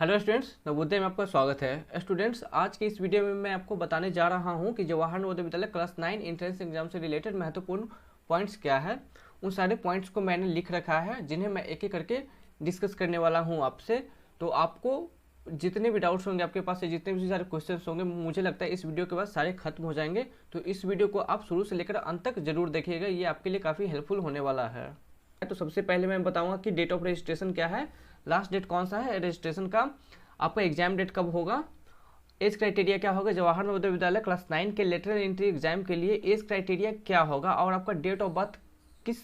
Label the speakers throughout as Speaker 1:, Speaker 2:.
Speaker 1: Hello students, Navodaya में आपका स्वागत है। स्टूडेंट्स, आज की इस वीडियो में मैं आपको बताने जा रहा हूं कि Jawahar Navodaya Vidyalaya class 9 entrance exam से रिलेटेड महत्वपूर्ण पॉइंट्स क्या है। उन सारे पॉइंट्स को मैंने लिख रखा है जिन्हें मैं एक एक करके डिस्कस करने वाला हूं आपसे। तो आपको जितने भी डाउट्स होंगे आपके पास से, जितने भी सारे क्वेश्चन होंगे, मुझे लगता है इस वीडियो के बाद सारे खत्म हो जाएंगे। तो इस वीडियो को आप शुरू से लेकर अंत तक जरूर देखिएगा, ये आपके लिए काफ़ी हेल्पफुल होने वाला है। तो सबसे पहले मैं बताऊंगा कि डेट ऑफ रजिस्ट्रेशन क्या है, लास्ट डेट कौन सा है रजिस्ट्रेशन का, आपका एग्जाम डेट कब होगा, एज क्राइटेरिया क्या होगा, जवाहर नवोदय विद्यालय क्लास 9 के लेटरल एंट्री एग्जाम के लिए एज क्राइटेरिया क्या होगा, और आपका डेट ऑफ बर्थ किस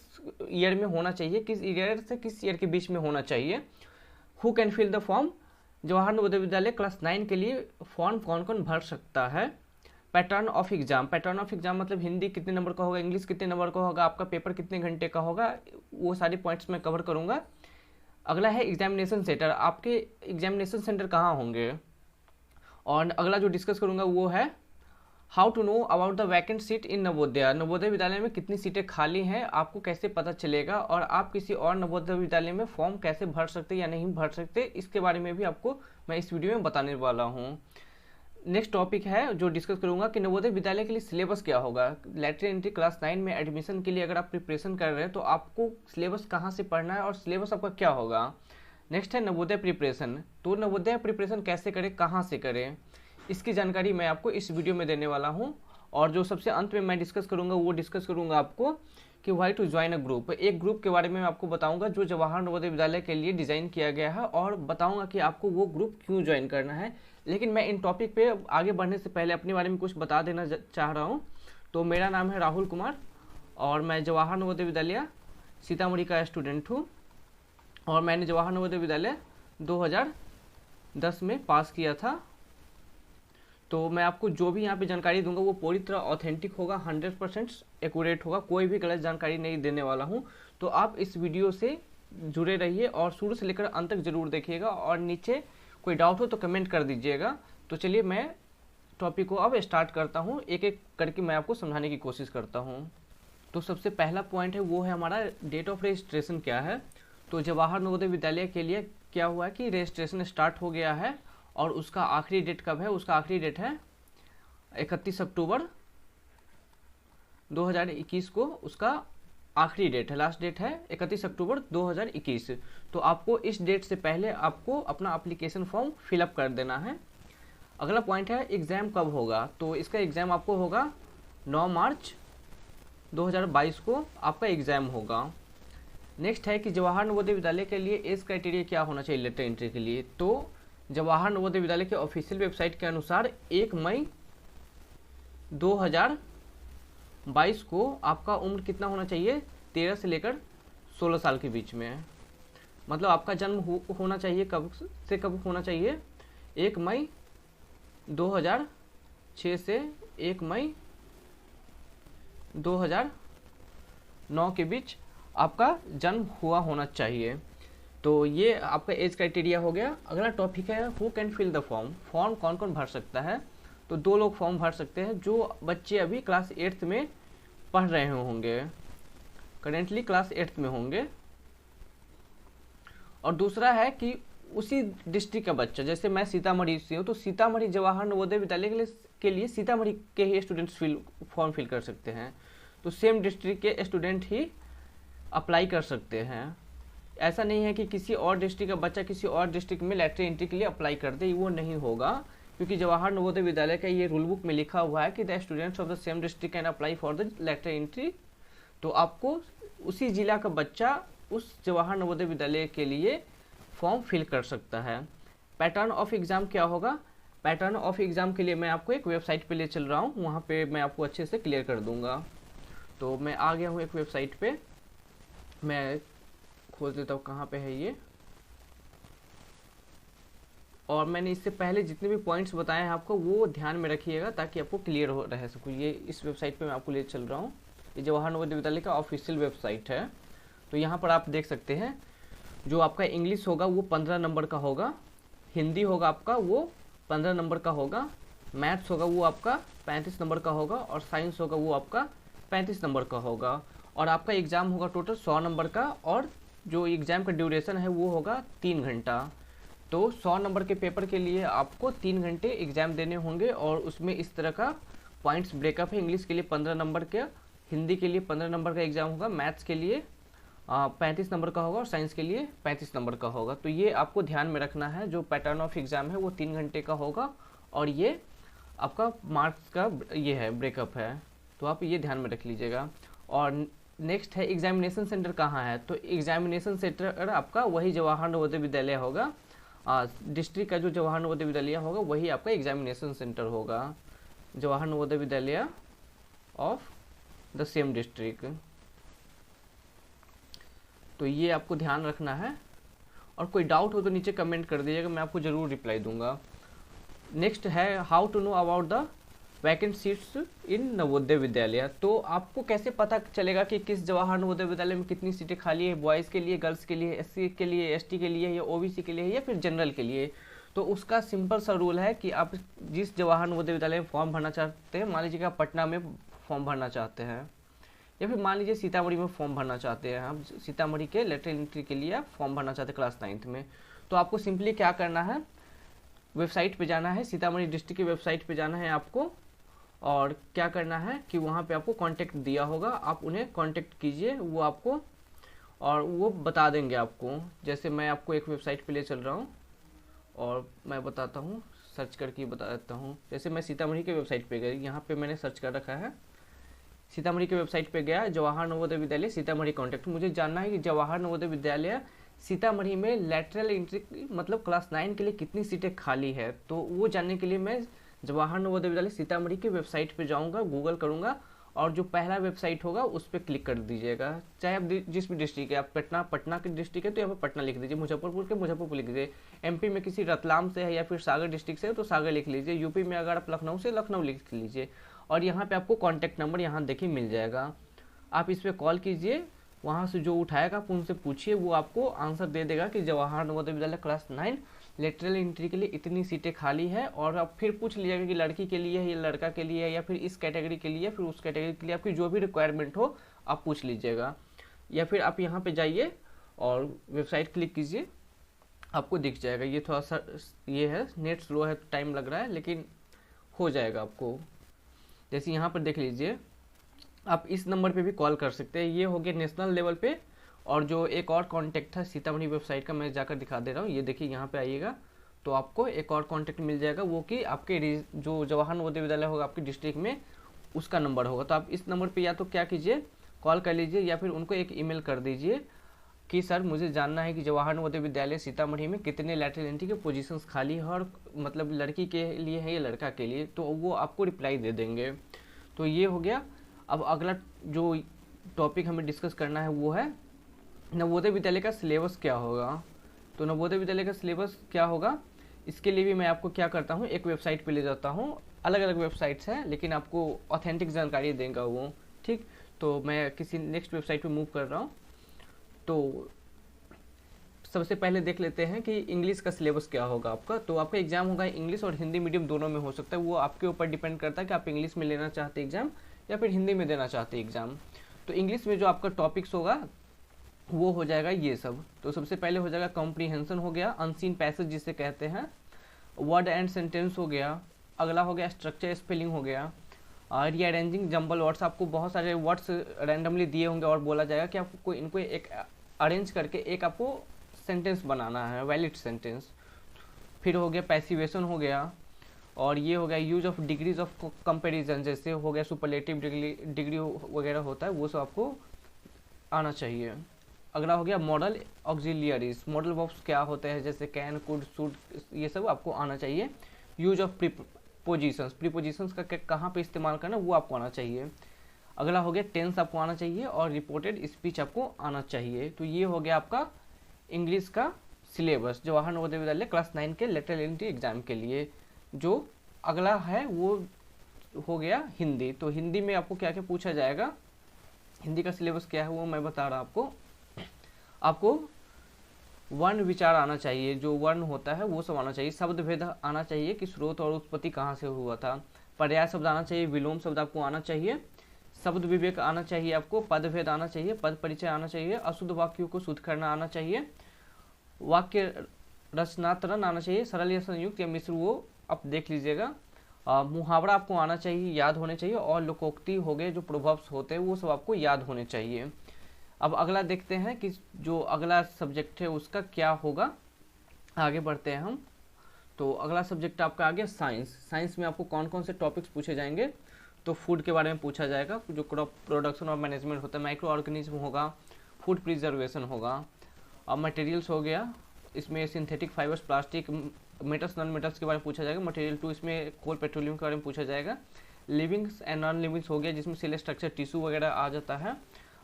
Speaker 1: ईयर में होना चाहिए, किस ईयर से किस ईयर के बीच में होना चाहिए, who can fill the form, Jawahar Navodaya Vidyalaya class 9 के लिए फॉर्म कौन कौन भर सकता है, pattern of exam, pattern of exam मतलब हिंदी कितने नंबर का होगा, इंग्लिश कितने नंबर का होगा, आपका पेपर कितने घंटे का होगा, वो सारे पॉइंट्स मैं कवर करूँगा। अगला है एग्जामिनेशन सेंटर, आपके एग्जामिनेशन सेंटर कहाँ होंगे। और अगला जो डिस्कस करूँगा वो है how to know about the vacant seat in Navodaya, Navodaya Vidyalaya में कितनी सीटें खाली हैं आपको कैसे पता चलेगा, और आप किसी और नवोदय विद्यालय में फॉर्म कैसे भर सकते या नहीं भर सकते, इसके बारे में भी आपको मैं इस वीडियो में बताने वाला हूँ। नेक्स्ट टॉपिक है जो डिस्कस करूंगा कि नवोदय विद्यालय के लिए सिलेबस क्या होगा। लेटरल एंट्री क्लास 9 में एडमिशन के लिए अगर आप प्रिपरेशन कर रहे हैं तो आपको सिलेबस कहाँ से पढ़ना है और सिलेबस आपका क्या होगा। नेक्स्ट है नवोदय प्रिपरेशन, तो नवोदय प्रिपरेशन कैसे करें, कहाँ से करें, इसकी जानकारी मैं आपको इस वीडियो में देने वाला हूँ। और जो सबसे अंत में मैं डिस्कस करूँगा वो डिस्कस करूँगा आपको कि why to join a group, एक ग्रुप के बारे में मैं आपको बताऊंगा जो जवाहर नवोदय विद्यालय के लिए डिज़ाइन किया गया है, और बताऊंगा कि आपको वो ग्रुप क्यों ज्वाइन करना है। लेकिन मैं इन टॉपिक पे आगे बढ़ने से पहले अपने बारे में कुछ बता देना चाह रहा हूँ। तो मेरा नाम है राहुल कुमार और मैं जवाहर नवोदय विद्यालय सीतामढ़ी का स्टूडेंट हूँ, और मैंने जवाहर नवोदय विद्यालय 2010 में पास किया था। तो मैं आपको जो भी यहाँ पे जानकारी दूंगा वो पूरी तरह ऑथेंटिक होगा, 100% एक्यूरेट होगा, कोई भी गलत जानकारी नहीं देने वाला हूँ। तो आप इस वीडियो से जुड़े रहिए और शुरू से लेकर अंत तक जरूर देखिएगा, और नीचे कोई डाउट हो तो कमेंट कर दीजिएगा। तो चलिए मैं टॉपिक को अब स्टार्ट करता हूँ, एक एक करके मैं आपको समझाने की कोशिश करता हूँ। तो सबसे पहला पॉइंट है वो है हमारा डेट ऑफ रजिस्ट्रेशन क्या है। तो जवाहर नवोदय विद्यालय के लिए क्या हुआ है कि रजिस्ट्रेशन स्टार्ट हो गया है, और उसका आखिरी डेट कब है, उसका आखिरी डेट है 31 अक्टूबर 2021 को, उसका आखिरी डेट है, लास्ट डेट है 31 अक्टूबर 2021। तो आपको इस डेट से पहले आपको अपना एप्लीकेशन फॉर्म फिलअप कर देना है। अगला पॉइंट है एग्ज़ाम कब होगा, तो इसका एग्ज़ाम आपको होगा 9 मार्च 2022 को आपका एग्ज़ाम होगा। नेक्स्ट है कि जवाहर नवोदय विद्यालय के लिए एज क्राइटेरिया क्या होना चाहिए लेटर एंट्री के लिए। तो जवाहर नवोदय विद्यालय के ऑफिशियल वेबसाइट के अनुसार 1 मई 2022 को आपका उम्र कितना होना चाहिए, 13 से लेकर 16 साल के बीच में। मतलब आपका जन्म होना चाहिए कब से कब होना चाहिए, 1 मई 2006 से 1 मई 2009 के बीच आपका जन्म हुआ होना चाहिए। तो ये आपका एज क्राइटेरिया हो गया। अगला टॉपिक है who can fill the form, form कौन कौन भर सकता है। तो 2 लोग फॉर्म भर सकते हैं, जो बच्चे अभी क्लास 8th में पढ़ रहे होंगे, करेंटली क्लास 8th में होंगे। और दूसरा है कि उसी डिस्ट्रिक्ट का बच्चा, जैसे मैं सीतामढ़ी से हूँ तो सीतामढ़ी जवाहर नवोदय विद्यालय के लिए सीतामढ़ी के ही स्टूडेंट्स फॉर्म फिल कर सकते हैं। तो सेम डिस्ट्रिक्ट के स्टूडेंट ही अप्लाई कर सकते हैं। ऐसा नहीं है कि किसी और डिस्ट्रिक्ट का बच्चा किसी और डिस्ट्रिक्ट में लेटर एंट्री के लिए अप्लाई कर दे, वो नहीं होगा, क्योंकि जवाहर नवोदय विद्यालय का ये रूल बुक में लिखा हुआ है कि the students of the same district can apply for the later entry. तो आपको उसी जिला का बच्चा उस जवाहर नवोदय विद्यालय के लिए फॉर्म फिल कर सकता है। पैटर्न ऑफ एग्ज़ाम क्या होगा, पैटर्न ऑफ एग्ज़ाम के लिए मैं आपको एक वेबसाइट पे ले चल रहा हूँ, वहाँ पे मैं आपको अच्छे से क्लियर कर दूँगा। तो मैं आ गया हूँ एक वेबसाइट पे, मैं खोज देता हूँ कहाँ पे है ये। और मैंने इससे पहले जितने भी पॉइंट्स बताए हैं आपको वो ध्यान में रखिएगा ताकि आपको क्लियर हो रह सको। ये इस वेबसाइट पे मैं आपको ले चल रहा हूँ, ये जवाहर नवोदय विद्यालय का ऑफिशियल वेबसाइट है। तो यहाँ पर आप देख सकते हैं जो आपका इंग्लिश होगा वो 15 नंबर का होगा, हिंदी होगा आपका वो 15 नंबर का होगा, मैथ्स होगा वो आपका 35 नंबर का होगा, और साइंस होगा वो आपका 35 नंबर का होगा। और आपका एग्ज़ाम होगा टोटल 100 नंबर का, और जो एग्ज़ाम का ड्यूरेशन है वो होगा 3 घंटा। तो 100 नंबर के पेपर के लिए आपको 3 घंटे एग्जाम देने होंगे और उसमें इस तरह का पॉइंट्स ब्रेकअप है। इंग्लिश के लिए 15 नंबर का, हिंदी के लिए 15 नंबर का एग्जाम होगा, मैथ्स के लिए 35 नंबर का होगा और साइंस के लिए 35 नंबर का होगा। तो ये आपको ध्यान में रखना है। जो पैटर्न ऑफ एग्जाम है वो 3 घंटे का होगा और ये आपका मार्क्स का ये है ब्रेकअप है, तो आप ये ध्यान में रख लीजिएगा। और नेक्स्ट है एग्जामिनेशन सेंटर कहाँ है। तो एग्जामिनेशन सेंटर आपका वही जवाहर नवोदय विद्यालय होगा, डिस्ट्रिक्ट का जो जवाहर नवोदय विद्यालय होगा वही आपका एग्जामिनेशन सेंटर होगा, जवाहर नवोदय विद्यालय ऑफ द सेम डिस्ट्रिक्ट। तो ये आपको ध्यान रखना है और कोई डाउट हो तो नीचे कमेंट कर दीजिएगा, मैं आपको ज़रूर रिप्लाई दूंगा। नेक्स्ट है how to know about the vacant seats in Navodaya Vidyalaya. तो आपको कैसे पता चलेगा कि किस जवाहर नवोदय विद्यालय में कितनी सीटें खाली है, बॉयज़ के लिए, गर्ल्स के लिए, एससी के लिए, एसटी के लिए, या ओबीसी के लिए, या फिर जनरल के लिए। तो उसका सिंपल सा रूल है कि आप जिस जवाहर नवोदय विद्यालय में फॉर्म भरना चाहते हैं, मान लीजिए कि आप पटना में फॉर्म भरना चाहते हैं या फिर मान लीजिए सीतामढ़ी में फॉर्म भरना चाहते हैं, आप सीतामढ़ी के लेटरल एंट्री के लिए आप फॉर्म भरना चाहते हैं क्लास 9th में, तो आपको सिंपली क्या करना है, वेबसाइट पे जाना है, सीतामढ़ी डिस्ट्रिक्ट की वेबसाइट पे जाना है आपको, और क्या करना है कि वहाँ पे आपको कांटेक्ट दिया होगा, आप उन्हें कांटेक्ट कीजिए, वो आपको और वो बता देंगे आपको। जैसे मैं आपको एक वेबसाइट पे ले चल रहा हूँ और मैं बताता हूँ, सर्च करके बता देता हूँ। जैसे मैं सीतामढ़ी के वेबसाइट पे गई, यहाँ पे मैंने सर्च कर रखा है, सीतामढ़ी के वेबसाइट पे गया, जवाहर नवोदय विद्यालय सीतामढ़ी कांटेक्ट। मुझे जानना है कि जवाहर नवोदय विद्यालय सीतामढ़ी में लेटरल एंट्री मतलब क्लास 9 के लिए कितनी सीटें खाली है। तो वो जानने के लिए मैं जवाहर नवोदय विद्यालय सीतामढ़ी की वेबसाइट पे जाऊंगा, गूगल करूंगा और जो पहला वेबसाइट होगा उस पर क्लिक कर दीजिएगा। चाहे आप जिस भी डिस्ट्रिक्ट है, आप पटना के डिस्ट्रिक्ट है तो यहाँ पर पटना लिख दीजिए, मुजफ्फरपुर के मुजफ्फरपुर लिख दीजिए, एमपी में किसी रतलाम से है या फिर सागर डिस्ट्रिक्ट से है तो सागर लिख लीजिए, यूपी में अगर आप लखनऊ से लखनऊ लिख लीजिए, और यहाँ पे आपको कॉन्टैक्ट नंबर यहाँ देखिए मिल जाएगा। आप इस पर कॉल कीजिए, वहाँ से जो उठाएगा आप उनसे पूछिए, वो आपको आंसर दे देगा कि Jawahar Navodaya Vidyalaya class 9 lateral entry के लिए इतनी सीटें खाली है। और आप फिर पूछ लीजिएगा कि लड़की के लिए है या लड़का के लिए है या फिर इस कैटेगरी के लिए, फिर उस कैटेगरी के लिए, आपकी जो भी रिक्वायरमेंट हो आप पूछ लीजिएगा। या फिर आप यहाँ पे जाइए और वेबसाइट क्लिक कीजिए, आपको दिख जाएगा। ये थोड़ा सा ये है, नेट स्लो है तो टाइम लग रहा है, लेकिन हो जाएगा आपको। जैसे यहाँ पर देख लीजिए, आप इस नंबर पे भी कॉल कर सकते हैं। ये हो गया नेशनल लेवल पे। और जो एक और कांटेक्ट था सीतामढ़ी वेबसाइट का, मैं जाकर दिखा दे रहा हूँ। ये देखिए यहाँ पे आइएगा तो आपको एक और कांटेक्ट मिल जाएगा, वो कि आपके जो जवाहर नवोदय विद्यालय होगा आपके डिस्ट्रिक्ट में, उसका नंबर होगा। तो आप इस नंबर पे या तो क्या कीजिए, कॉल कर लीजिए या फिर उनको एक ईमेल कर दीजिए कि सर मुझे जानना है कि जवाहर नवोदय विद्यालय सीतामढ़ी में कितने लैटरल एंट्री के पोजीशंस खाली है, और मतलब लड़की के लिए है या लड़का के लिए, तो वो आपको रिप्लाई दे देंगे। तो ये हो गया। अब अगला जो टॉपिक हमें डिस्कस करना है वो है नवोदय विद्यालय का सिलेबस क्या होगा। तो नवोदय विद्यालय का सिलेबस क्या होगा, इसके लिए भी मैं आपको क्या करता हूँ, एक वेबसाइट पे ले जाता हूँ। अलग अलग वेबसाइट्स हैं लेकिन आपको ऑथेंटिक जानकारी देगा वो, ठीक। तो मैं किसी नेक्स्ट वेबसाइट पे मूव कर रहा हूँ। तो सबसे पहले देख लेते हैं कि इंग्लिश का सिलेबस क्या होगा आपका। तो आपका एग्जाम होगा इंग्लिश और हिंदी मीडियम दोनों में हो सकता है, वो आपके ऊपर डिपेंड करता है कि आप इंग्लिश में लेना चाहते एग्जाम या फिर हिंदी में देना चाहते एग्जाम। तो इंग्लिश में जो आपका टॉपिक्स होगा वो हो जाएगा ये सब। तो सबसे पहले हो जाएगा कॉम्प्रीहेंशन हो गया, अनसीन पैसेज जिसे कहते हैं, वर्ड एंड सेंटेंस हो गया, अगला हो गया स्ट्रक्चर स्पेलिंग हो गया, रीअरेंजिंग जंबल वर्ड्स, आपको बहुत सारे वर्ड्स रैंडमली दिए होंगे और बोला जाएगा कि आपको इनको एक अरेंज करके एक आपको सेंटेंस बनाना है, वैलिड सेंटेंस। फिर हो गया पैसिवेशन हो गया, और ये हो गया use of degrees of comparison, जैसे हो गया सुपरलेटिव डिग्री वगैरह होता है, वो सब आपको आना चाहिए। अगला हो गया मॉडल ऑक्सिलियरीज, मॉडल वर्ब्स क्या होते हैं, जैसे कैन, कुड, शुड, ये सब आपको आना चाहिए। यूज ऑफ प्रीपोजिशंस, प्रीपोजिशंस का कहाँ पे इस्तेमाल करना वो आपको आना चाहिए। अगला हो गया टेंस आपको आना चाहिए, और रिपोर्टेड स्पीच आपको आना चाहिए। तो ये हो गया आपका इंग्लिश का सिलेबस जवाहर नवोदय विद्यालय क्लास 9 के लेटरल एंट्री एग्जाम के लिए। जो अगला है वो हो गया हिंदी। तो हिंदी में आपको क्या क्या पूछा जाएगा, हिंदी का सिलेबस क्या है वो मैं बता रहा आपको। आपको वर्ण विचार आना चाहिए, जो वर्ण होता है वो सब आना चाहिए। शब्द भेद आना चाहिए कि स्रोत और उत्पत्ति कहाँ से हुआ था। पर्याय शब्द आना चाहिए, विलोम शब्द आपको आना चाहिए, शब्द विवेक आना चाहिए आपको, पद भेद आना चाहिए, पद परिचय आना चाहिए, अशुद्ध वाक्यों को शुद्ध करना आना चाहिए, वाक्य रचनात्मक आना चाहिए, सरल या संयुक्त या मिश्र, वो आप देख लीजिएगा। मुहावरा आपको आना चाहिए, याद होने चाहिए, और लोकोक्ति हो गए, जो प्रोवर्ब्स होते हैं वो सब आपको याद होने चाहिए। अब अगला देखते हैं कि जो अगला सब्जेक्ट है उसका क्या होगा। आगे बढ़ते हैं हम। तो अगला सब्जेक्ट आपका आ गया साइंस। साइंस में आपको कौन कौन से टॉपिक्स पूछे जाएंगे, तो फूड के बारे में पूछा जाएगा, जो क्रॉप प्रोडक्शन और मैनेजमेंट होता है, माइक्रो ऑर्गेनिज्म होगा, फूड प्रिजर्वेशन होगा, और मटेरियल्स हो गया, इसमें synthetic fibres, plastic, metals, non metals के बारे में पूछा जाएगा। मटेरियल 2 इसमें कोल पेट्रोलियम के बारे में पूछा जाएगा। लिविंग्स एंड नॉन लिविंग्स हो गया, जिसमें सेल स्ट्रक्चर, टिश्यू वगैरह आ जाता है।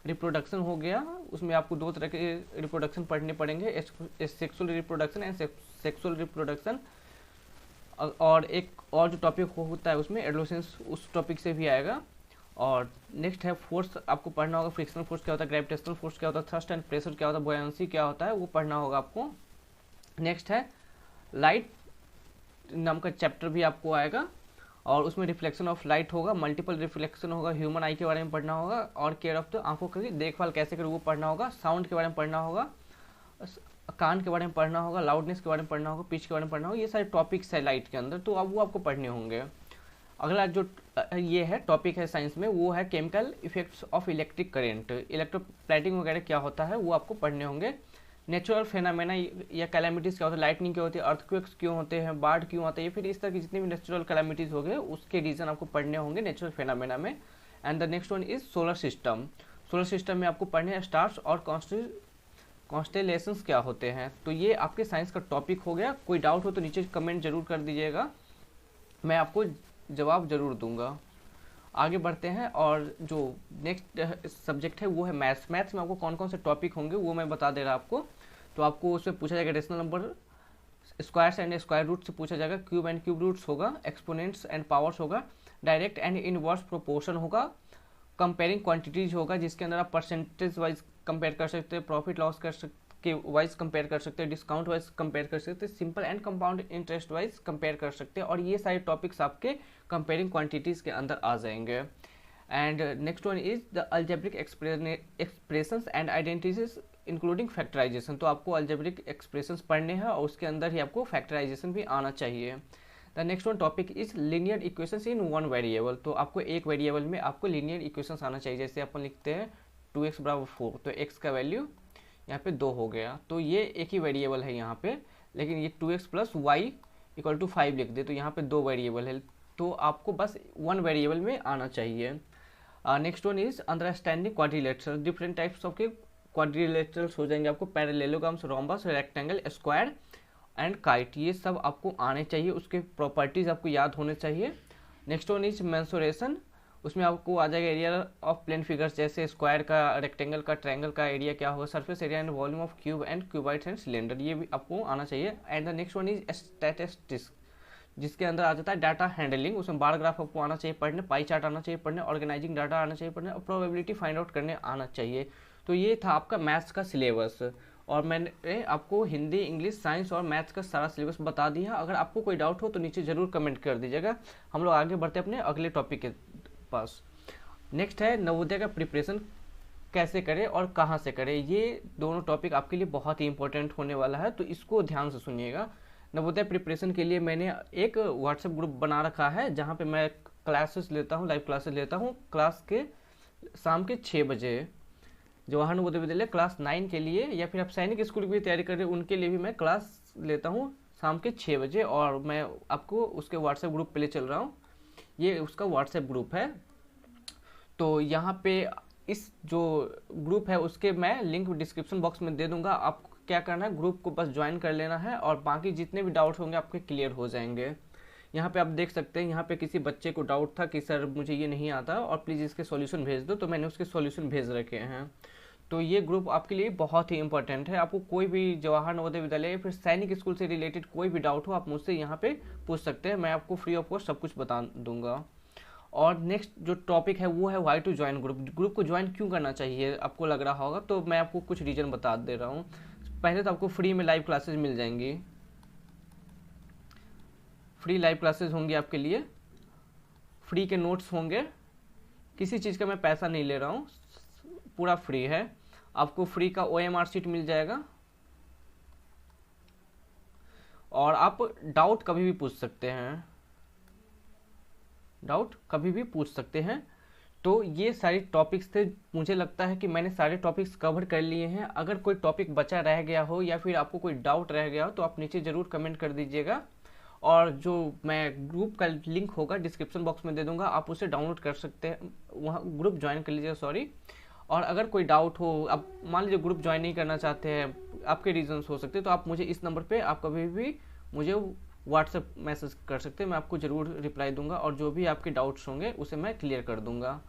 Speaker 1: रिप्रोडक्शन हो गया, उसमें आपको 2 तरह के रिप्रोडक्शन पढ़ने पड़ेंगे, sexual reproduction and sexual reproduction. और एक और जो टॉपिक होता है उसमें एडोलेसेंस, उस टॉपिक से भी आएगा। और नेक्स्ट है फोर्स, आपको पढ़ना होगा, फ्रिक्शनल फोर्स क्या होता है, ग्रेविटेशनल फोर्स क्या होता है, थ्रस्ट एंड प्रेशर क्या होता है, बुयांसी क्या होता है, वो पढ़ना होगा आपको। नेक्स्ट है लाइट नाम का चैप्टर भी आपको आएगा, और उसमें रिफ्लेक्शन ऑफ लाइट होगा, मल्टीपल रिफ्लेक्शन होगा, ह्यूमन आई के बारे में पढ़ना होगा, और केयर ऑफ द आंखों की देखभाल कैसे करें वो पढ़ना होगा, साउंड के बारे में पढ़ना होगा, कान के बारे में पढ़ना होगा, लाउडनेस के बारे में पढ़ना होगा, पिच के बारे में पढ़ना होगा। ये सारे टॉपिक्स है लाइट के अंदर, तो अब वो आपको पढ़ने होंगे। अगला जो ये है टॉपिक है साइंस में, वो है chemical effects of electric current, electroplating वगैरह क्या होता है वो आपको पढ़ने होंगे। नेचुरल फेनामेना या कैलामिटीज़ क्या होता है, लाइटनिंग क्यों होती है, अर्थक्वेक्स क्यों होते हैं, बाढ़ क्यों आते हैं, फिर इस तरह की जितनी भी नेचुरल कैलामिटीज़ हो गए उसके रीज़न आपको पढ़ने होंगे नेचुरल फेनामेना में। And the next one is solar system. Solar system में आपको पढ़ने हैं स्टार्स और कॉन्स्टेलेशंस क्या होते हैं। तो ये आपके साइंस का टॉपिक हो गया। कोई डाउट हो तो नीचे कमेंट जरूर कर दीजिएगा, मैं आपको जवाब जरूर दूंगा। आगे बढ़ते हैं, और जो नेक्स्ट सब्जेक्ट है वो है मैथ्स। मैथ्स में आपको कौन कौन से टॉपिक होंगे वो मैं बता दे रहा आपको। तो आपको उसमें पूछा जाएगा rational number, squares and square root से पूछा जाएगा, क्यूब एंड क्यूब रूट्स होगा, एक्सपोनेंट्स एंड पावर्स होगा, डायरेक्ट एंड इनवर्स प्रोपोर्शन होगा, कंपेयरिंग क्वांटिटीज होगा, जिसके अंदर आप परसेंटेज वाइज कंपेयर कर सकते हैं, प्रॉफिट लॉस कर सकते के वाइज कंपेयर कर सकते हैं, डिस्काउंट वाइज कंपेयर कर सकते हैं, simple and compound interest wise compare कर सकते हैं। और ये सारे टॉपिक्स आपके कंपेयरिंग क्वांटिटीज़ के अंदर आ जाएंगे। And next one is the algebraic expressions and identities including factorisation. तो आपको अलजेब्रिक एक्सप्रेशंस पढ़ने हैं और उसके अंदर ही आपको फैक्टराइजेशन भी आना चाहिए। The next one topic is linear equations in one variable. तो आपको एक वेरिएबल में आपको लीनियर इक्वेशंस आना चाहिए। जैसे अपन लिखते हैं 2x बराबर 4, तो x का वैल्यू यहाँ पे 2 हो गया, तो ये एक ही वेरिएबल है यहाँ पे, लेकिन ये 2x plus Y equal to 5 लिख दे तो यहाँ पे 2 वेरिएबल है, तो आपको बस 1 वेरिएबल में आना चाहिए। Next one is understanding quadrilateral. Different types of के क्वाड्रिलेटरल्स हो जाएंगे आपको, parallelograms, rhombus, rectangle, square and kite, ये सब आपको आने चाहिए, उसके प्रॉपर्टीज आपको याद होने चाहिए। Next one is mensuration. उसमें आपको आ जाएगा एरिया ऑफ प्लेन फिगर्स, जैसे स्क्वायर का, रेक्टेंगल का, ट्रायंगल का एरिया क्या होगा, surface area and volume of cube and cuboids and cylinder, ये भी आपको आना चाहिए। And the next one is statistics, जिसके अंदर आ जाता है डाटा हैंडलिंग। उसमें बार ग्राफ आपको आना चाहिए पढ़ने, पाई चार्ट आना चाहिए पढ़ने, ऑर्गेनाइजिंग डाटा आना चाहिए पढ़ने, और प्रोबेबिलिटी फाइंड आउट करने आना चाहिए। तो ये था आपका मैथ्स का सिलेबस, और मैंने आपको हिंदी, इंग्लिश, साइंस और मैथ्स का सारा सिलेबस बता दिया। अगर आपको कोई डाउट हो तो नीचे ज़रूर कमेंट कर दीजिएगा। हम लोग आगे बढ़ते हैं अपने अगले टॉपिक के पास। नेक्स्ट है नवोदय का प्रिपरेशन कैसे करें और कहाँ से करें। ये दोनों टॉपिक आपके लिए बहुत ही इंपॉर्टेंट होने वाला है, तो इसको ध्यान से सुनिएगा। नवोदय प्रिपरेशन के लिए मैंने एक व्हाट्सएप ग्रुप बना रखा है, जहाँ पे मैं क्लासेस लेता हूँ, लाइव क्लासेस लेता हूँ, क्लास के शाम के 6 बजे। जवाहर नवोदय विद्यालय क्लास 9 के लिए, या फिर आप सैनिक स्कूल की तैयारी कर रहे हैं उनके लिए भी मैं क्लास लेता हूँ शाम के 6 बजे, और मैं आपको उसके व्हाट्सएप ग्रुप पे ले चल रहा हूँ। ये उसका व्हाट्सएप ग्रुप है। तो यहाँ पे इस जो ग्रुप है उसके मैं लिंक डिस्क्रिप्शन बॉक्स में दे दूंगा। आपको क्या करना है, ग्रुप को बस ज्वाइन कर लेना है, और बाकी जितने भी डाउट्स होंगे आपके क्लियर हो जाएंगे। यहाँ पे आप देख सकते हैं, यहाँ पे किसी बच्चे को डाउट था कि सर मुझे ये नहीं आता और प्लीज़ इसके सॉल्यूशन भेज दो, तो मैंने उसके सॉल्यूशन भेज रखे हैं। तो ये ग्रुप आपके लिए बहुत ही इंपॉर्टेंट है। आपको कोई भी जवाहर नवोदय विद्यालय या फिर सैनिक स्कूल से रिलेटेड कोई भी डाउट हो, आप मुझसे यहाँ पे पूछ सकते हैं, मैं आपको फ्री ऑफ कॉस्ट सब कुछ बता दूंगा। और नेक्स्ट जो टॉपिक है वो है why to join group. Group को ज्वाइन क्यों करना चाहिए आपको लग रहा होगा, तो मैं आपको कुछ रीज़न बता दे रहा हूँ। पहले तो आपको फ्री में लाइव क्लासेस मिल जाएंगी, फ्री लाइव क्लासेस होंगी आपके लिए, फ्री के नोट्स होंगे, किसी चीज़ का मैं पैसा नहीं ले रहा हूँ, पूरा फ्री है। आपको फ्री का OMR शीट मिल जाएगा, और आप डाउट कभी भी पूछ सकते हैं, डाउट कभी भी पूछ सकते हैं। तो ये सारे टॉपिक्स थे, मुझे लगता है कि मैंने सारे टॉपिक्स कवर कर लिए हैं। अगर कोई टॉपिक बचा रह गया हो या फिर आपको कोई डाउट रह गया हो तो आप नीचे ज़रूर कमेंट कर दीजिएगा, और जो मैं ग्रुप का लिंक होगा डिस्क्रिप्शन बॉक्स में दे दूंगा, आप उसे डाउनलोड कर सकते हैं, वहाँ ग्रुप ज्वाइन कर लीजिएगा, सॉरी। और अगर कोई डाउट हो, आप मान लीजिए ग्रुप ज्वाइन नहीं करना चाहते हैं, आपके रीजंस हो सकते हैं, तो आप मुझे इस नंबर पे आप कभी भी मुझे व्हाट्सएप मैसेज कर सकते हैं, मैं आपको ज़रूर रिप्लाई दूंगा और जो भी आपके डाउट्स होंगे उसे मैं क्लियर कर दूंगा।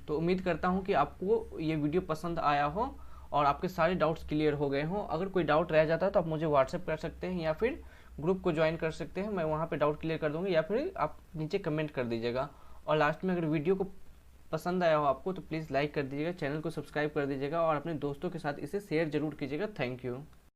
Speaker 1: तो उम्मीद करता हूँ कि आपको ये वीडियो पसंद आया हो और आपके सारे डाउट्स क्लियर हो गए हों। अगर कोई डाउट रह जाता है तो आप मुझे व्हाट्सएप कर सकते हैं या फिर ग्रुप को ज्वाइन कर सकते हैं, मैं वहाँ पे डाउट क्लियर कर दूंगा, या फिर आप नीचे कमेंट कर दीजिएगा। और लास्ट में अगर वीडियो को पसंद आया हो आपको तो प्लीज़ लाइक कर दीजिएगा, चैनल को सब्सक्राइब कर दीजिएगा और अपने दोस्तों के साथ इसे शेयर जरूर कीजिएगा। Thank you.